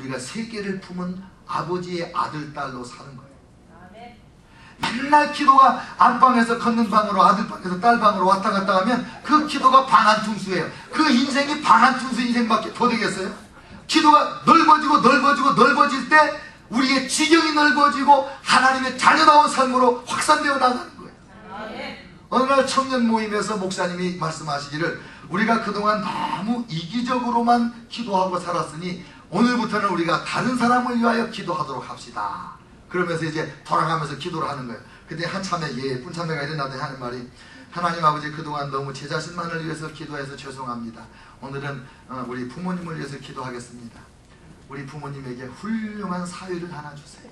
우리가 세계를 품은 아버지의 아들, 딸로 사는 거예요. 맨날 기도가 안방에서 걷는 방으로, 아들방에서 딸방으로 왔다 갔다 하면 그 기도가 방한퉁수예요. 그 인생이 방한퉁수 인생밖에 더 되겠어요? 기도가 넓어지고 넓어지고 넓어질 때 우리의 지경이 넓어지고 하나님의 자녀다운 삶으로 확산되어 나가는 거예요. 어느 날 청년 모임에서 목사님이 말씀하시기를, 우리가 그동안 너무 이기적으로만 기도하고 살았으니 오늘부터는 우리가 다른 사람을 위하여 기도하도록 합시다. 그러면서 이제 돌아가면서 기도를 하는 거예요. 근데 한 참에, 예쁜 참매가 일어나더니 하는 말이, 하나님 아버지, 그동안 너무 제 자신만을 위해서 기도해서 죄송합니다. 오늘은 우리 부모님을 위해서 기도하겠습니다. 우리 부모님에게 훌륭한 사위를 하나 주세요.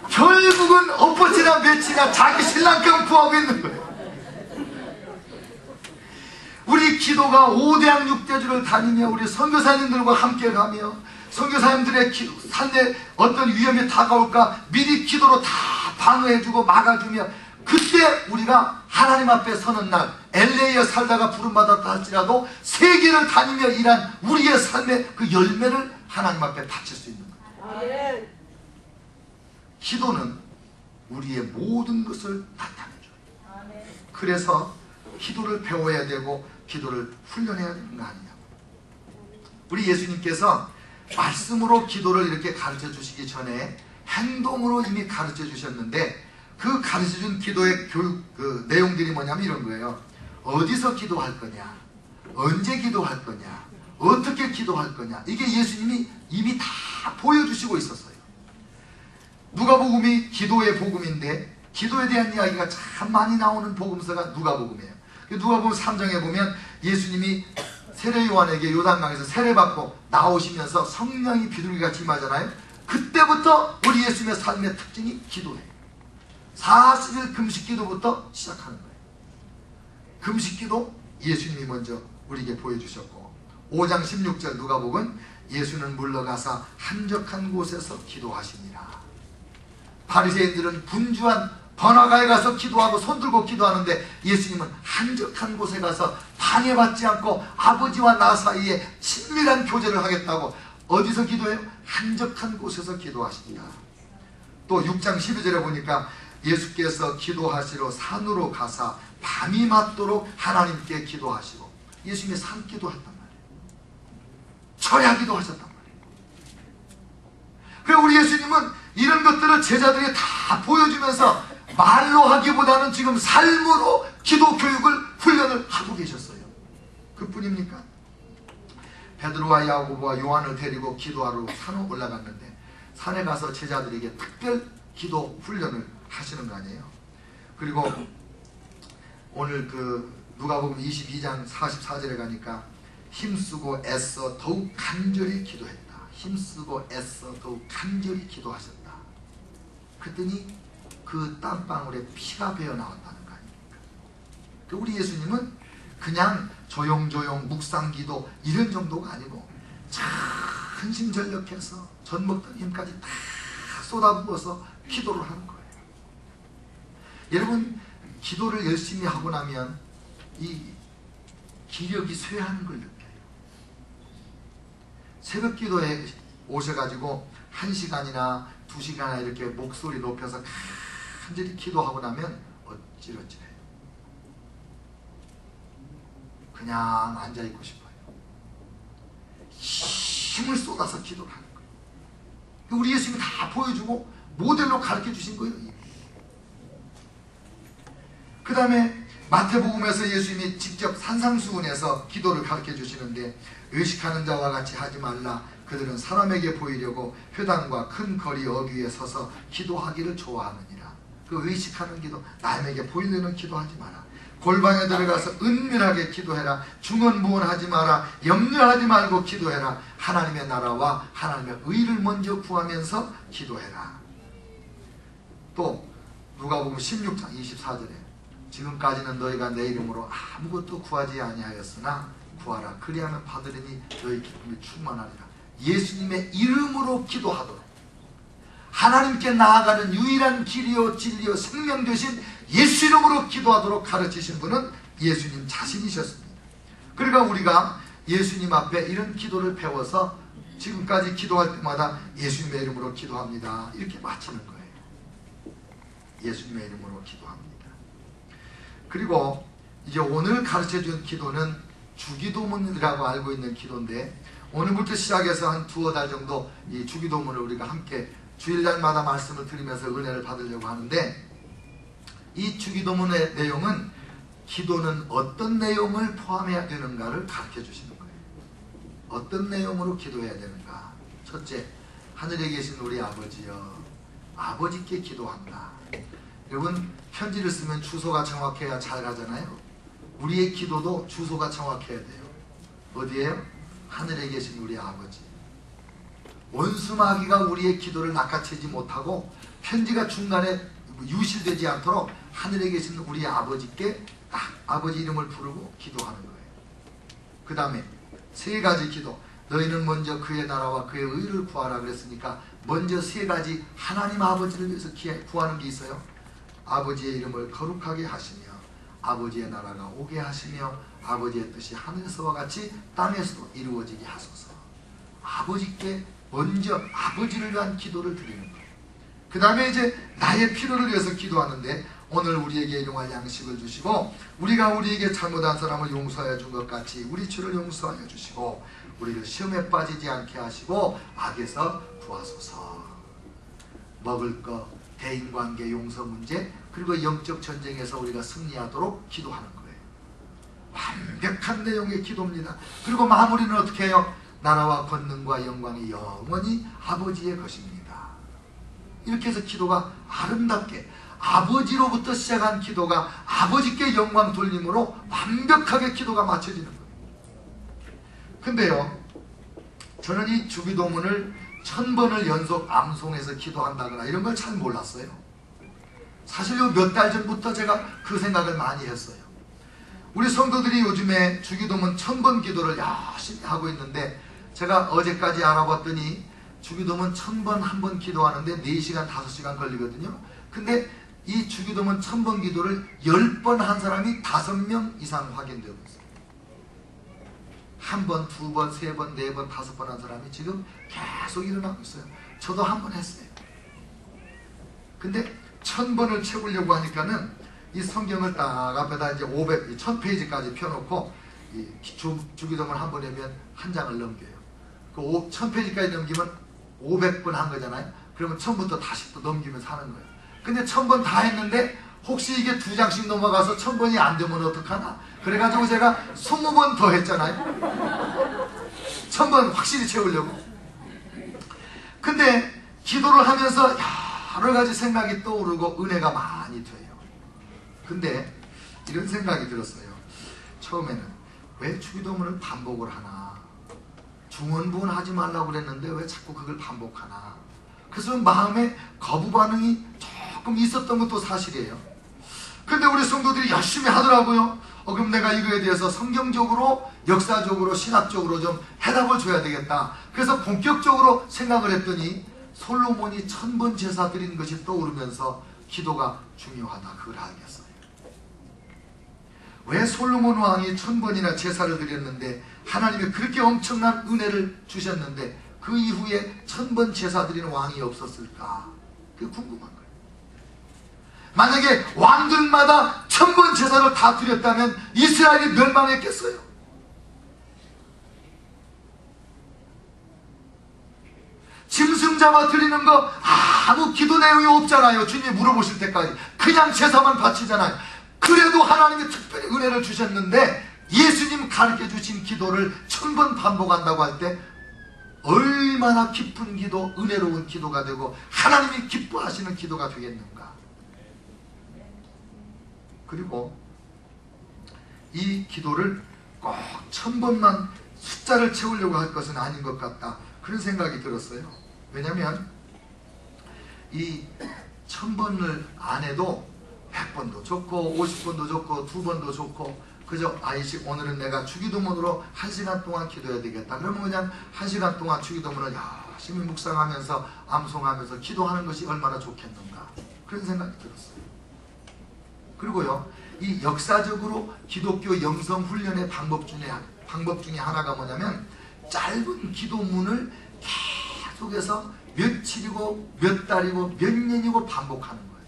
결국은 엎어치나 매치나 자기 신랑감 구하고 있는 거예요. 우리 기도가 5대양 6대주를 다니며 우리 선교사님들과 함께 가며 선교사님들의 삶에 어떤 위험이 다가올까 미리 기도로 다 방어해주고 막아주며, 그때 우리가 하나님 앞에 서는 날, LA에 살다가 부름받았다 할지라도 세계를 다니며 일한 우리의 삶의 그 열매를 하나님 앞에 바칠 수 있는 거예요. 기도는 우리의 모든 것을 나타내줘요. 그래서 기도를 배워야 되고 기도를 훈련해야 되는 거 아니냐고. 우리 예수님께서 말씀으로 기도를 이렇게 가르쳐 주시기 전에 행동으로 이미 가르쳐 주셨는데, 그 가르쳐 준 기도의 교육, 그 내용들이 뭐냐면 이런 거예요. 어디서 기도할 거냐, 언제 기도할 거냐, 어떻게 기도할 거냐, 이게 예수님이 이미 다 보여주시고 있었어요. 누가복음이 기도의 복음인데 기도에 대한 이야기가 참 많이 나오는 복음서가 누가복음이에요. 누가복음 3장에 보면 예수님이 세례 요한에게 요단강에서 세례받고 나오시면서 성령이 비둘기같이 임하잖아요. 그때부터 우리 예수님의 삶의 특징이 기도예요. 40일 금식기도부터 시작하는 거예요. 금식기도 예수님이 먼저 우리에게 보여주셨고, 5장 16절 누가복음, 예수는 물러가사 한적한 곳에서 기도하시니라. 바리새인들은 분주한 번화가에 가서 기도하고 손들고 기도하는데, 예수님은 한적한 곳에 가서 방해받지 않고 아버지와 나 사이에 친밀한 교제를 하겠다고 어디서 기도해요? 한적한 곳에서 기도하십니다. 또 6장 12절에 보니까 예수께서 기도하시러 산으로 가사 밤이 맞도록 하나님께 기도하시고, 예수님이 산기도 했단 말이에요. 처야기도 하셨단 말이에요. 그래서 우리 예수님은 이런 것들을 제자들이 다 보여주면서 말로 하기보다는 지금 삶으로 기도 교육을, 훈련을 하고 계셨어요. 그뿐입니까? 베드로와 야고보와 요한을 데리고 기도하러 산에 올라갔는데, 산에 가서 제자들에게 특별 기도 훈련을 하시는 거 아니에요. 그리고 오늘 그 누가복음 22장 44절에 가니까 힘쓰고 애써 더욱 간절히 기도했다. 힘쓰고 애써 더욱 간절히 기도하셨다. 그랬더니 그 땀방울에 피가 배어 나왔다는 거 아닙니까? 우리 예수님은 그냥 조용조용 묵상기도 이런 정도가 아니고 전심전력해서 전 먹던 힘까지 다 쏟아부어서 기도를 하는 거예요. 여러분, 기도를 열심히 하고 나면 이 기력이 쇠하는 걸 느껴요. 새벽 기도에 오셔가지고 1시간이나 2시간이나 이렇게 목소리 높여서 간절히 기도하고 나면 어찌러찌해요. 그냥 앉아있고 싶어요. 힘을 쏟아서 기도를 하는 거예요. 우리 예수님이 다 보여주고 모델로 가르쳐 주신 거예요. 그 다음에 마태복음에서 예수님이 직접 산상수훈에서 기도를 가르쳐 주시는데, 의식하는 자와 같이 하지 말라. 그들은 사람에게 보이려고 회당과 큰 거리 어귀에 서서 기도하기를 좋아하느니라. 그 의식하는 기도, 남에게 보이려는 기도하지 마라. 골방에 들어가서 은밀하게 기도해라. 중언부언하지 마라. 염려하지 말고 기도해라. 하나님의 나라와 하나님의 의를 먼저 구하면서 기도해라. 또 누가복음 16장 24절에 지금까지는 너희가 내 이름으로 아무것도 구하지 아니하였으나 구하라. 그리하면 받으리니 너희 기쁨이 충만하리라. 예수님의 이름으로 기도하도록, 하나님께 나아가는 유일한 길이요 진리요 생명 되신 예수 이름으로 기도하도록 가르치신 분은 예수님 자신이셨습니다. 그러니까 우리가 예수님 앞에 이런 기도를 배워서 지금까지 기도할 때마다 예수님의 이름으로 기도합니다. 이렇게 마치는 거예요. 예수님의 이름으로 기도합니다. 그리고 이제 오늘 가르쳐준 기도는 주기도문이라고 알고 있는 기도인데, 오늘부터 시작해서 한 두어 달 정도 이 주기도문을 우리가 함께 주일날마다 말씀을 드리면서 은혜를 받으려고 하는데, 이 주기도문의 내용은 기도는 어떤 내용을 포함해야 되는가를 가르쳐 주시는 거예요. 어떤 내용으로 기도해야 되는가. 첫째, 하늘에 계신 우리 아버지여, 아버지께 기도한다. 여러분, 편지를 쓰면 주소가 정확해야 잘 가잖아요. 우리의 기도도 주소가 정확해야 돼요. 어디에요? 하늘에 계신 우리 아버지. 원수마귀가 우리의 기도를 낚아채지 못하고 편지가 중간에 유실되지 않도록 하늘에 계신 우리 아버지께 딱 아버지 이름을 부르고 기도하는 거예요. 그 다음에 세 가지 기도. 너희는 먼저 그의 나라와 그의 의를 구하라 그랬으니까 먼저 세 가지 하나님 아버지를 위해서 구하는 게 있어요. 아버지의 이름을 거룩하게 하시며 아버지의 나라가 오게 하시며 아버지의 뜻이 하늘에서와 같이 땅에서도 이루어지게 하소서. 아버지께 먼저 아버지를 위한 기도를 드리는 거예요. 그 다음에 이제 나의 필요를 위해서 기도하는데, 오늘 우리에게 일용할 양식을 주시고 우리가 우리에게 잘못한 사람을 용서하여 준 것 같이 우리 죄를 용서하여 주시고 우리를 시험에 빠지지 않게 하시고 악에서 구하소서. 먹을 것, 대인관계 용서 문제, 그리고 영적 전쟁에서 우리가 승리하도록 기도하는 거예요. 완벽한 내용의 기도입니다. 그리고 마무리는 어떻게 해요? 나라와 권능과 영광이 영원히 아버지의 것입니다. 이렇게 해서 기도가 아름답게 아버지로부터 시작한 기도가 아버지께 영광 돌림으로 완벽하게 기도가 맞춰지는 거예요. 근데요, 저는 이 주기도문을 1000번을 연속 암송해서 기도한다거나 이런 걸 잘 몰랐어요. 사실 몇 달 전부터 제가 그 생각을 많이 했어요. 우리 성도들이 요즘에 주기도문 1000번 기도를 열심히 하고 있는데, 제가 어제까지 알아봤더니 주기도문 1000번 한 번 기도하는데 4시간 5시간 걸리거든요. 근데 이 주기도문 1000번 기도를 10번 한 사람이 5명 이상 확인되고 있어요. 한 번, 두 번, 세 번, 네 번, 5번 한 사람이 지금 계속 일어나고 있어요. 저도 한 번 했어요. 근데 1000번을 채우려고 하니까는 이 성경을 딱 앞에다 이제 1000페이지까지 펴놓고 이 주기도문 한 번 하면 한 장을 넘겨요. 그 1000페이지까지 넘기면 500번 한 거잖아요. 그러면 처음부터 다시 또 넘기면서 하는 거예요. 근데 1000번 다 했는데 혹시 이게 2장씩 넘어가서 1000번이 안 되면 어떡하나? 그래가지고 제가 20번 더 했잖아요. 1000번 확실히 채우려고. 근데 기도를 하면서 여러 가지 생각이 떠오르고 은혜가 많이 돼요. 근데 이런 생각이 들었어요. 처음에는 왜 주기도문을 반복을 하나? 중언부언 하지 말라고 그랬는데 왜 자꾸 그걸 반복하나? 그래서 마음에 거부 반응이 조금 있었던 것도 사실이에요. 근데 우리 성도들이 열심히 하더라고요. 그럼 내가 이거에 대해서 성경적으로, 역사적으로, 신학적으로 좀 해답을 줘야 되겠다. 그래서 본격적으로 생각을 했더니 솔로몬이 1000번 제사 드린 것이 떠오르면서 기도가 중요하다, 그걸 알겠어요. 왜 솔로몬 왕이 1000번이나 제사를 드렸는데, 하나님이 그렇게 엄청난 은혜를 주셨는데 그 이후에 1000번 제사 드리는 왕이 없었을까? 그게 궁금한 거예요. 만약에 왕들마다 1000번 제사를 다 드렸다면 이스라엘이 멸망했겠어요? 짐승 잡아 드리는 거 아무 기도 내용이 없잖아요. 주님이 물어보실 때까지 그냥 제사만 바치잖아요. 그래도 하나님이 특별히 은혜를 주셨는데 예수님 가르쳐 주신 기도를 1000번 반복한다고 할 때 얼마나 깊은 기도, 은혜로운 기도가 되고 하나님이 기뻐하시는 기도가 되겠는가. 그리고 이 기도를 꼭 1000번만 숫자를 채우려고 할 것은 아닌 것 같다, 그런 생각이 들었어요. 왜냐하면 이 1000번을 안 해도 100번도 좋고 50번도 좋고 2번도 좋고, 그저 아이씨 오늘은 내가 주기도문으로 1시간 동안 기도해야 되겠다. 그러면 그냥 1시간 동안 주기도문을 열심히 묵상하면서 암송하면서 기도하는 것이 얼마나 좋겠는가, 그런 생각이 들었어요. 그리고요, 이 역사적으로 기독교 영성훈련의 방법 중에 방법 중에 하나가 뭐냐면 짧은 기도문을 계속해서 며칠이고 몇 달이고 몇 년이고 반복하는 거예요.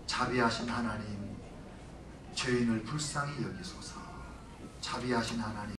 자비하신 하나님, 죄인을 불쌍히 여기소서. 자비하신 하나님,